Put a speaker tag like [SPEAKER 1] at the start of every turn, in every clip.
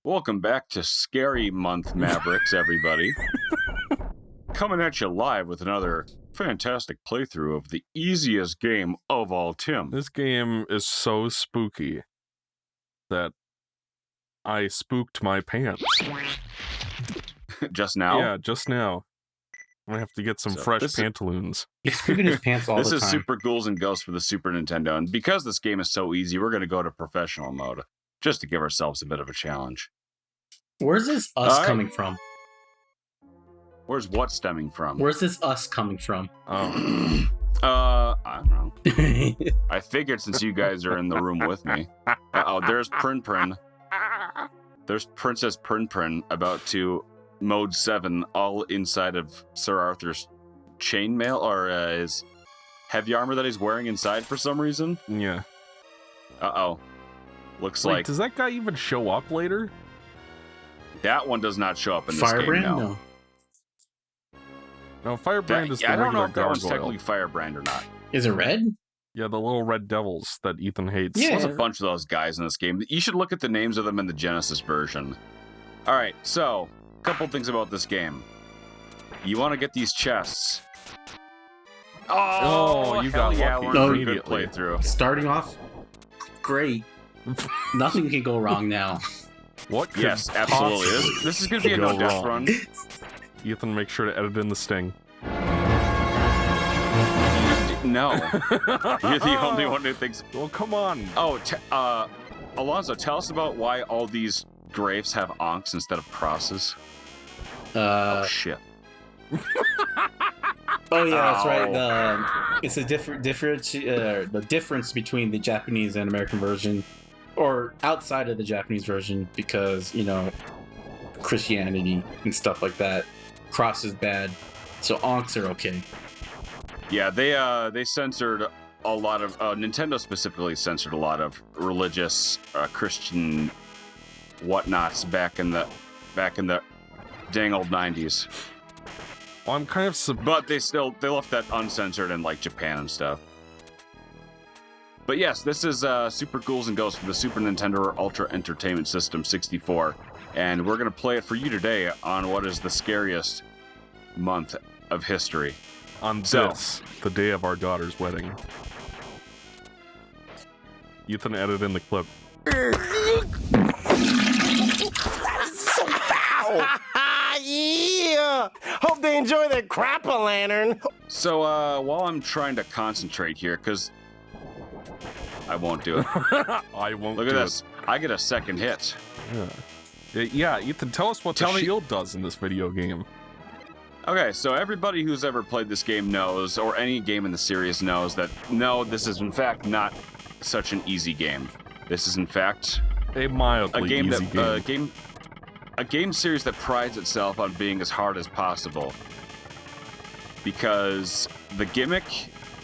[SPEAKER 1] Welcome back to Scary Month, Mavericks, everybody. Coming at you live with another fantastic playthrough of the easiest game of all, Tim.
[SPEAKER 2] This game is so spooky that I spooked my pants.
[SPEAKER 1] Just now?
[SPEAKER 2] Yeah, just now. I'm gonna have to get some fresh pantaloons.
[SPEAKER 3] He's spooking his pants all the time.
[SPEAKER 1] This is Super Ghouls and Ghosts for the Super Nintendo, and because this game is so easy, we're going to go to professional mode, just to give ourselves a bit of a challenge.
[SPEAKER 3] Where's this us coming from?
[SPEAKER 1] Where's what stemming from?
[SPEAKER 3] Where's this us coming from?
[SPEAKER 1] Oh. I don't know. I figured since you guys are in the room with me. There's Prin. There's Princess Prin about to mode 7, all inside of Sir Arthur's chainmail, or his heavy armor that he's wearing inside for some reason.
[SPEAKER 2] Yeah.
[SPEAKER 1] Looks
[SPEAKER 2] Wait,
[SPEAKER 1] like...
[SPEAKER 2] does that guy even show up later?
[SPEAKER 1] That one does not show up in this
[SPEAKER 3] Firebrand?
[SPEAKER 1] game, no.
[SPEAKER 2] No, Firebrand is the
[SPEAKER 1] I don't know if that
[SPEAKER 2] gargoyle.
[SPEAKER 1] one's technically Firebrand or not.
[SPEAKER 3] Is it red?
[SPEAKER 2] Yeah, the little red devils that Ethan hates.
[SPEAKER 3] Yeah.
[SPEAKER 1] There's a bunch of those guys in this game. You should look at the names of them in the Genesis version. Alright, so, a couple things about this game. You want to get these chests.
[SPEAKER 2] Oh, you got lucky
[SPEAKER 1] we're in a good
[SPEAKER 2] immediately.
[SPEAKER 1] playthrough.
[SPEAKER 3] Starting off, great. Nothing can go wrong now.
[SPEAKER 2] What could
[SPEAKER 1] Yes, absolutely.
[SPEAKER 2] possibly
[SPEAKER 1] This is going to be a
[SPEAKER 2] go
[SPEAKER 1] no-death
[SPEAKER 2] wrong?
[SPEAKER 1] run.
[SPEAKER 2] Ethan, make sure to edit in the sting.
[SPEAKER 1] No. You're the only one who thinks...
[SPEAKER 2] Well, come on.
[SPEAKER 1] Oh, Alonzo, tell us about why all these graves have onks instead of crosses. Oh, shit.
[SPEAKER 3] Oh yeah, that's right. It's a the difference between the Japanese and American version, or outside of the Japanese version, because Christianity and stuff like that. Cross is bad, so onks are okay.
[SPEAKER 1] Yeah, they censored a lot of Nintendo specifically censored a lot of religious Christian whatnots back in the dang old 90s.
[SPEAKER 2] Well, I'm kind of
[SPEAKER 1] but they left that uncensored in like Japan and stuff. But yes, this is Super Ghouls and Ghosts for the Super Nintendo Ultra Entertainment System 64, and we're gonna play it for you today on what is the scariest month of history.
[SPEAKER 2] on this, the day of our daughter's wedding. Ethan edited in the clip.
[SPEAKER 4] That is so foul! Yeah! Hope they enjoy their crap-a-lantern.
[SPEAKER 1] So, while I'm trying to concentrate here, because I won't do it.
[SPEAKER 2] I won't
[SPEAKER 1] Look
[SPEAKER 2] do
[SPEAKER 1] at this. I get a second hit.
[SPEAKER 2] Yeah, Ethan, tell us what the shield does in this video game.
[SPEAKER 1] Okay, so everybody who's ever played this game knows, or any game in the series knows, that no, this is in fact not such an easy game. This is in fact
[SPEAKER 2] a mildly
[SPEAKER 1] easy
[SPEAKER 2] game.
[SPEAKER 1] A game series that prides itself on being as hard as possible. Because the gimmick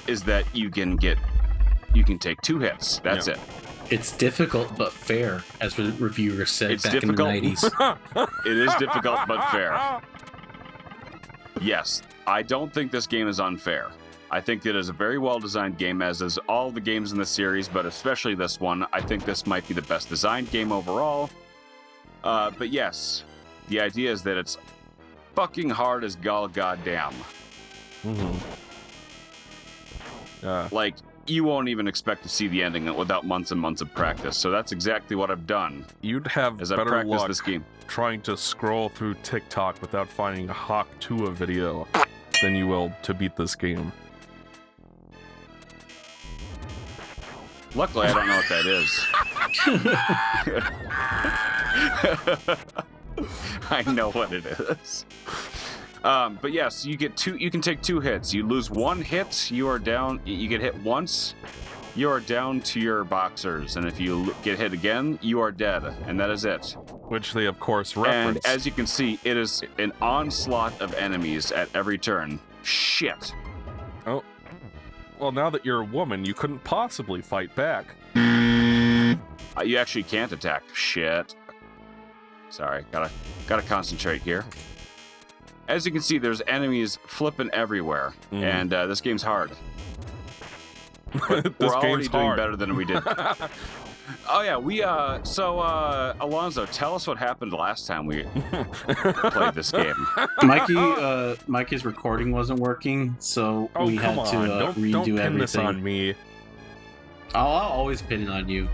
[SPEAKER 1] is that you can take 2 hits. That's it.
[SPEAKER 3] It's difficult but fair, as reviewers said
[SPEAKER 1] It's
[SPEAKER 3] back
[SPEAKER 1] difficult.
[SPEAKER 3] in the 90s.
[SPEAKER 1] It is difficult but fair. Yes, I don't think this game is unfair. I think it is a very well-designed game, as is all the games in the series, but especially this one. I think this might be the best designed game overall. But yes, the idea is that it's fucking hard as gall goddamn. Like, you won't even expect to see the ending without months and months of practice. So that's exactly what I've done.
[SPEAKER 2] You'd have
[SPEAKER 1] as I
[SPEAKER 2] better
[SPEAKER 1] practice
[SPEAKER 2] luck
[SPEAKER 1] this game.
[SPEAKER 2] trying to scroll through TikTok without finding a Hawk 2 video than you will to beat this game.
[SPEAKER 1] Luckily, I don't know what that is. I know what it is. But yes, you can take 2 hits. You lose 1 hit, you are down. You get hit once, you are down to your boxers, and if you get hit again, you are dead, and that is it.
[SPEAKER 2] Which they, of course, reference.
[SPEAKER 1] And as you can see, it is an onslaught of enemies at every turn. Shit.
[SPEAKER 2] Oh. Well, now that you're a woman, you couldn't possibly fight back.
[SPEAKER 1] You actually can't attack. Shit. Sorry, gotta concentrate here. As you can see, there's enemies flipping everywhere, and this game's hard. But we're already doing better than we did. Oh yeah, Alonzo, tell us what happened last time we played this game.
[SPEAKER 3] Mikey's recording wasn't working, so we had to redo
[SPEAKER 2] don't pin
[SPEAKER 3] everything.
[SPEAKER 2] this on me.
[SPEAKER 3] I'll always pin it on you.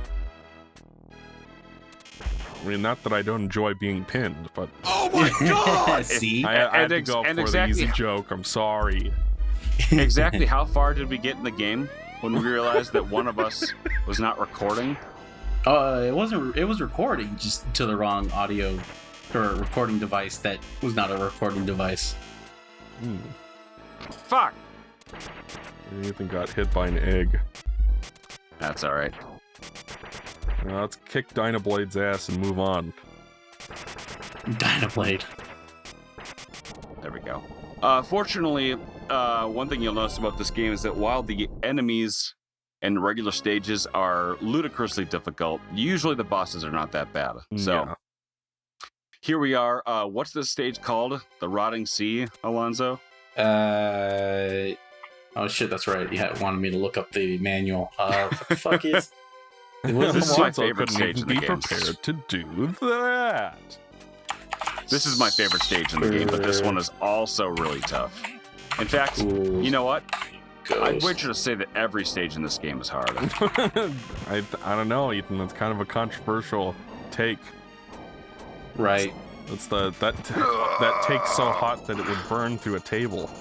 [SPEAKER 2] I mean, not that I don't enjoy being pinned, but
[SPEAKER 1] Oh my god!
[SPEAKER 3] See?
[SPEAKER 2] I had to go for the easy joke. I'm sorry.
[SPEAKER 1] Exactly how far did we get in the game when we realized that one of us was not recording?
[SPEAKER 3] It wasn't. It was recording, just to the wrong audio or recording device that was not a recording device.
[SPEAKER 1] Fuck!
[SPEAKER 2] Ethan got hit by an egg.
[SPEAKER 1] That's all right.
[SPEAKER 2] Now let's kick Dynablade's ass and move on.
[SPEAKER 3] Dynablade.
[SPEAKER 1] There we go. Fortunately, one thing you'll notice about this game is that while the enemies and regular stages are ludicrously difficult, usually the bosses are not that bad. So, Here we are. What's this stage called? The Rotting Sea, Alonzo?
[SPEAKER 3] Oh shit, that's right. Yeah, it wanted me to look up the manual. What the fuck is...
[SPEAKER 1] This is my
[SPEAKER 2] Alonzo
[SPEAKER 1] favorite
[SPEAKER 2] couldn't
[SPEAKER 1] stage in the
[SPEAKER 2] even be
[SPEAKER 1] game.
[SPEAKER 2] prepared to do that.
[SPEAKER 1] This is my favorite stage in the game, but this one is also really tough. In fact, you know what? I'd wager to say that every stage in this game is hard.
[SPEAKER 2] I don't know, Ethan. That's kind of a controversial take.
[SPEAKER 3] Right.
[SPEAKER 2] That's that take's so hot that it would burn through a table.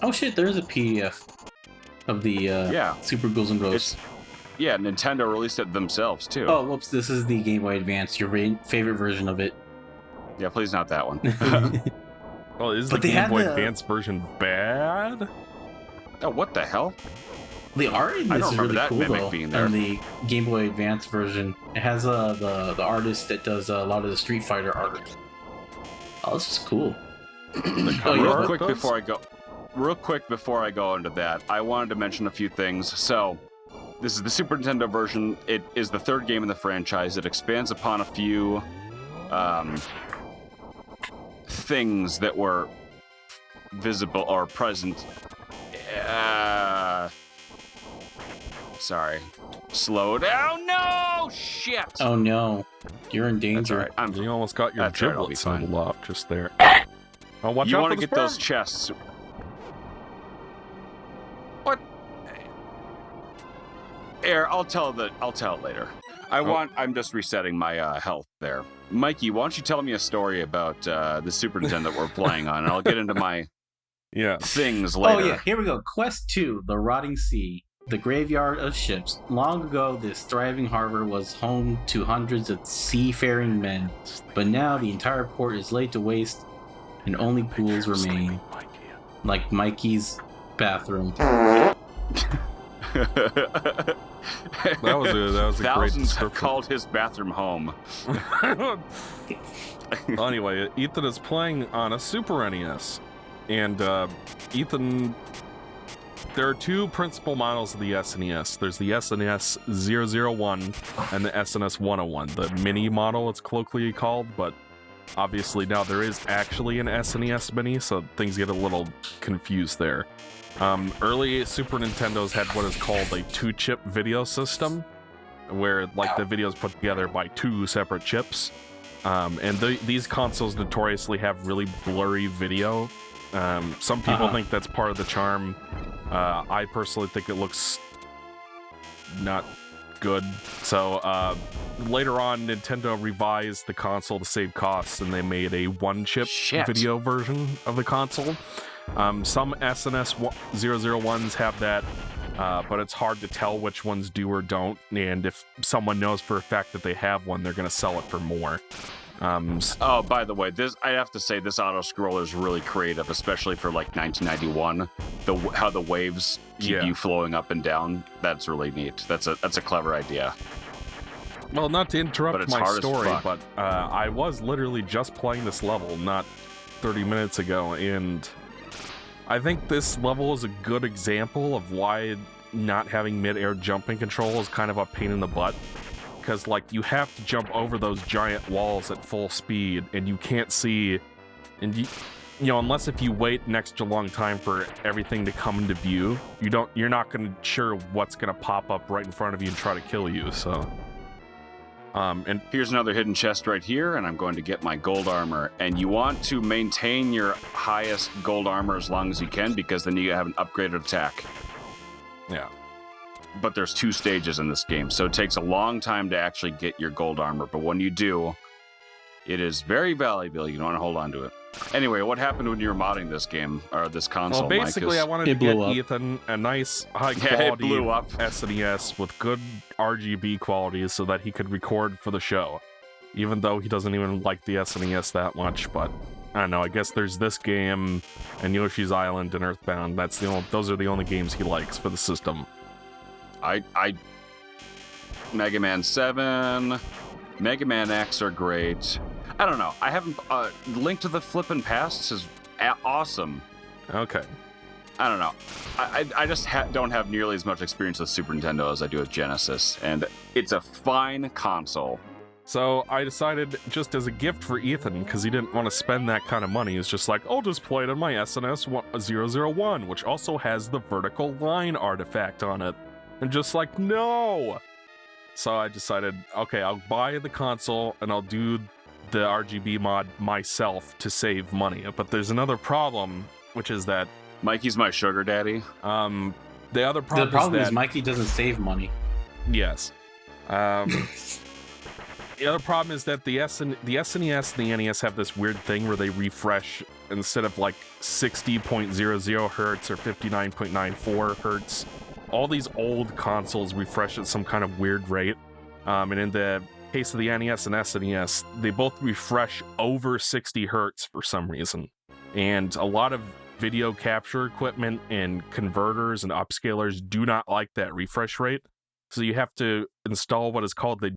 [SPEAKER 3] Oh shit, there is a PDF of the Super Ghouls and Ghosts.
[SPEAKER 1] Yeah, Nintendo released it themselves too.
[SPEAKER 3] Oh, whoops! This is the Game Boy Advance, your favorite version of it.
[SPEAKER 1] Yeah, please not that one.
[SPEAKER 2] Well, is
[SPEAKER 3] But
[SPEAKER 2] the
[SPEAKER 3] they
[SPEAKER 2] Game
[SPEAKER 3] had
[SPEAKER 2] Boy
[SPEAKER 3] the-
[SPEAKER 2] Advance version bad?
[SPEAKER 1] Oh, what the hell?
[SPEAKER 3] The art in
[SPEAKER 1] I
[SPEAKER 3] this
[SPEAKER 1] don't
[SPEAKER 3] is
[SPEAKER 1] remember
[SPEAKER 3] really
[SPEAKER 1] that
[SPEAKER 3] cool
[SPEAKER 1] mimic
[SPEAKER 3] though.
[SPEAKER 1] being there.
[SPEAKER 3] And the Game Boy Advance version, it has the artist that does a lot of the Street Fighter art. Oh, this is cool.
[SPEAKER 1] Real quick before I go into that, I wanted to mention a few things. So, this is the Super Nintendo version. It is the third game in the franchise. It expands upon a few things that were visible or present. Sorry. Slow down. No! Shit!
[SPEAKER 3] Oh no, you're in
[SPEAKER 1] That's
[SPEAKER 3] danger.
[SPEAKER 1] all right.
[SPEAKER 2] You almost got your
[SPEAKER 1] That's all right, I'll be
[SPEAKER 2] giblets
[SPEAKER 1] fine.
[SPEAKER 2] handled off just there. Oh, watch
[SPEAKER 1] You
[SPEAKER 2] out
[SPEAKER 1] want
[SPEAKER 2] for
[SPEAKER 1] to
[SPEAKER 2] the
[SPEAKER 1] get those
[SPEAKER 2] sperm.
[SPEAKER 1] chests. What? Air, I'll tell it later. I'm just resetting my health there. Mikey, why don't you tell me a story about the Super Nintendo that we're playing on, and I'll get into my
[SPEAKER 2] Yeah.
[SPEAKER 1] things
[SPEAKER 3] Oh
[SPEAKER 1] later.
[SPEAKER 3] yeah, here we go. Quest 2, The Rotting Sea, the graveyard of ships. Long ago, this thriving harbor was home to hundreds of seafaring men, but now the entire port is laid to waste, and only pools remain, like Mikey's bathroom.
[SPEAKER 2] That was a great
[SPEAKER 1] Thousands have
[SPEAKER 2] description.
[SPEAKER 1] called his bathroom home.
[SPEAKER 2] Anyway, Ethan is playing on a Super NES, and Ethan, there are two principal models of the SNES. There's the SNES 001 and the SNES 101, the mini model it's colloquially called, but obviously now there is actually an SNES mini, so things get a little confused there. Early Super Nintendos had what is called a 2-chip video system, where like the videos put together by 2 separate chips. And these consoles notoriously have really blurry video. Some people think that's part of the charm. I personally think it looks not good. So later on, Nintendo revised the console to save costs, and they made a 1-chip video version of the console. Some SNES 001s have that, but it's hard to tell which ones do or don't, and if someone knows for a fact that they have one, they're going to sell it for more.
[SPEAKER 1] Oh, by the way, I have to say this auto scroller is really creative, especially for like 1991. How the waves keep you flowing up and down. That's really neat. That's a clever idea.
[SPEAKER 2] Well, not to
[SPEAKER 1] But
[SPEAKER 2] interrupt
[SPEAKER 1] it's
[SPEAKER 2] my
[SPEAKER 1] hard as
[SPEAKER 2] story,
[SPEAKER 1] fuck.
[SPEAKER 2] but I was literally just playing this level not 30 minutes ago, and I think this level is a good example of why not having mid-air jumping control is kind of a pain in the butt. Because, like, you have to jump over those giant walls at full speed, and you can't see... And unless if you wait an extra long time for everything to come into view, you're not gonna sure what's gonna pop up right in front of you and try to kill you. So, and
[SPEAKER 1] here's another hidden chest right here, and I'm going to get my gold armor. And you want to maintain your highest gold armor as long as you can, because then you have an upgraded attack.
[SPEAKER 2] yeah.
[SPEAKER 1] But there's 2 stages in this game, so it takes a long time to actually get your gold armor. But when you do, it is very valuable. You want to hold on to it. Anyway, what happened when you were modding this game, or this console,
[SPEAKER 2] Well, basically,
[SPEAKER 1] Mike?
[SPEAKER 2] I wanted to get
[SPEAKER 3] blew up.
[SPEAKER 2] Ethan a nice, high
[SPEAKER 1] Yeah, it
[SPEAKER 2] quality
[SPEAKER 1] blew up.
[SPEAKER 2] SNES with good RGB qualities so that he could record for the show. Even though he doesn't even like the SNES that much, but I don't know. I guess there's this game and Yoshi's Island and Earthbound. Those are the only games he likes for the system.
[SPEAKER 1] Mega Man 7, Mega Man X are great. I don't know. I haven't. Link to the Flippin' Past is awesome.
[SPEAKER 2] Okay.
[SPEAKER 1] I don't know. I just don't have nearly as much experience with Super Nintendo as I do with Genesis, and it's a fine console.
[SPEAKER 2] So I decided, just as a gift for Ethan, because he didn't want to spend that kind of money, he's just like, I'll just play it on my SNES 001, which also has the vertical line artifact on it. And just like, no! So I decided, okay, I'll buy the console and I'll do the RGB mod myself to save money. But there's another problem, which is that
[SPEAKER 1] Mikey's my sugar daddy.
[SPEAKER 2] the other problem,
[SPEAKER 3] The problem
[SPEAKER 2] is
[SPEAKER 3] is Mikey doesn't save money.
[SPEAKER 2] yes. The other problem is that the SNES and the NES have this weird thing where they refresh instead of like 60.00 hertz or 59.94 hertz. All these old consoles refresh at some kind of weird rate. And in the case of the NES and SNES, they both refresh over 60 hertz for some reason. And a lot of video capture equipment and converters and upscalers do not like that refresh rate. So you have to install what is called the